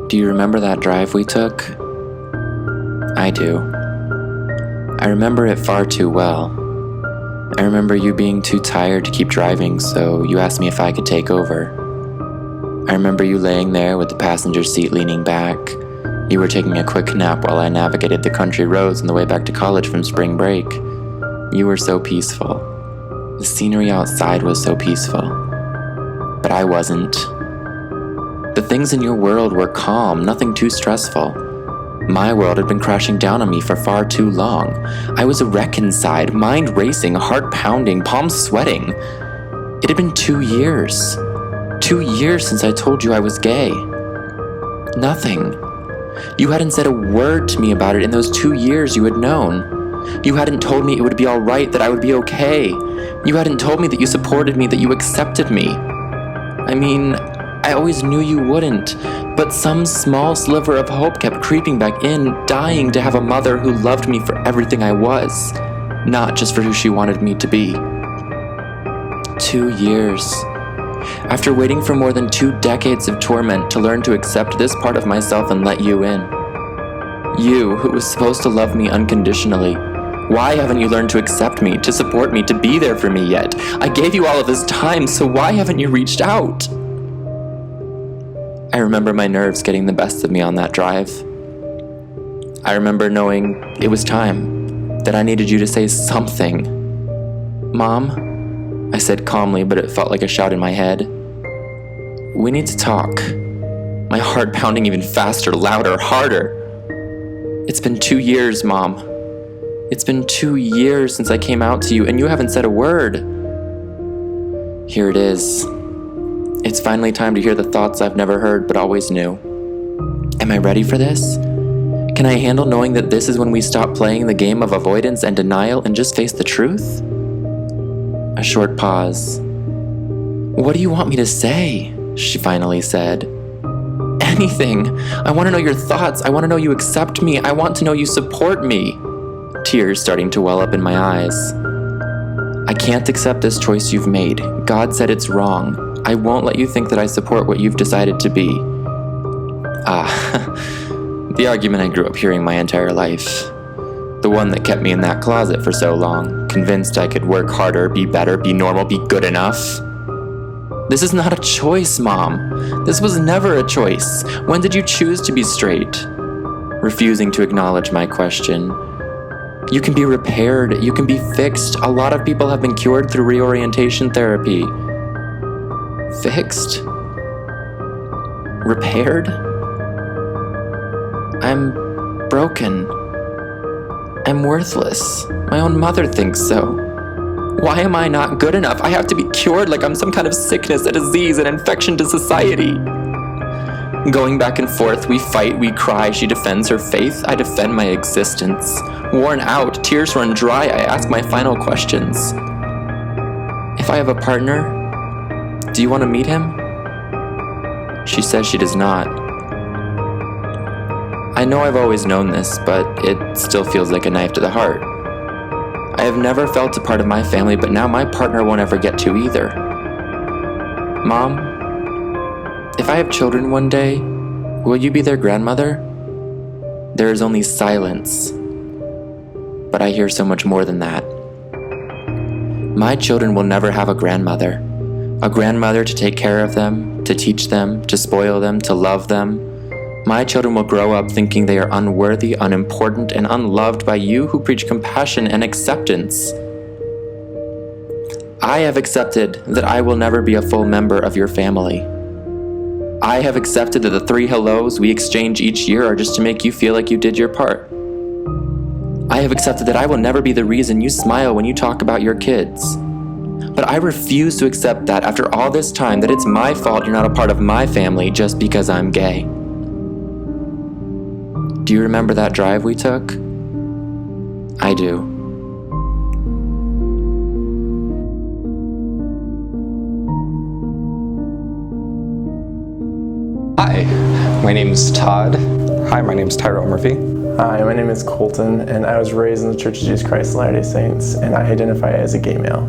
Do you remember that drive we took? I do. I remember it far too well. I remember you being too tired to keep driving, so you asked me if I could take over. I remember you laying there with the passenger seat leaning back. You were taking a quick nap while I navigated the country roads on the way back to college from spring break. You were so peaceful. The scenery outside was so peaceful. But I wasn't. The things in your world were calm, nothing too stressful. My world had been crashing down on me for far too long. I was a wreck inside, mind racing, heart pounding, palms sweating. It had been 2 years. 2 years since I told you I was gay. Nothing. You hadn't said a word to me about it in those 2 years you had known. You hadn't told me it would be alright, that I would be okay. You hadn't told me that you supported me, that you accepted me. I mean, I always knew you wouldn't, but some small sliver of hope kept creeping back in, dying to have a mother who loved me for everything I was, not just for who she wanted me to be. 2 years. After waiting for more than 2 decades of torment to learn to accept this part of myself and let you in. You, who was supposed to love me unconditionally. Why haven't you learned to accept me, to support me, to be there for me yet? I gave you all of this time, so why haven't you reached out? I remember my nerves getting the best of me on that drive. I remember knowing it was time, that I needed you to say something. Mom? I said calmly, but it felt like a shout in my head. We need to talk. My heart pounding even faster, louder, harder. It's been 2 years, Mom. It's been 2 years since I came out to you, and you haven't said a word. Here it is. It's finally time to hear the thoughts I've never heard but always knew. Am I ready for this? Can I handle knowing that this is when we stop playing the game of avoidance and denial and just face the truth? A short pause. What do you want me to say? She finally said. Anything. I want to know your thoughts. I want to know you accept me. I want to know you support me. Tears starting to well up in my eyes. I can't accept this choice you've made. God said it's wrong. I won't let you think that I support what you've decided to be. The argument I grew up hearing my entire life. The one that kept me in that closet for so long, convinced I could work harder, be better, be normal, be good enough. This is not a choice, Mom. This was never a choice. When did you choose to be straight? Refusing to acknowledge my question. You can be repaired, you can be fixed. A lot of people have been cured through reorientation therapy. Fixed? Repaired? I'm broken. I'm worthless. My own mother thinks so. Why am I not good enough? I have to be cured like I'm some kind of sickness, a disease, an infection to society. Going back and forth, we fight, we cry. She defends her faith, I defend my existence. Worn out, tears run dry, I ask my final questions. If I have a partner, do you want to meet him? She says she does not. I know I've always known this, but it still feels like a knife to the heart. I have never felt a part of my family, but now my partner won't ever get to either. Mom, if I have children one day, will you be their grandmother? There is only silence, but I hear so much more than that. My children will never have a grandmother to take care of them, to teach them, to spoil them, to love them. My children will grow up thinking they are unworthy, unimportant, and unloved by you who preach compassion and acceptance. I have accepted that I will never be a full member of your family. I have accepted that the 3 hellos we exchange each year are just to make you feel like you did your part. I have accepted that I will never be the reason you smile when you talk about your kids. But I refuse to accept that after all this time that it's my fault you're not a part of my family just because I'm gay. Do you remember that drive we took? I do. Hi, my name is Todd. Hi, my name is Tyrell Murphy. Hi, my name is Colton, and I was raised in the Church of Jesus Christ of Latter-day Saints, and I identify as a gay male.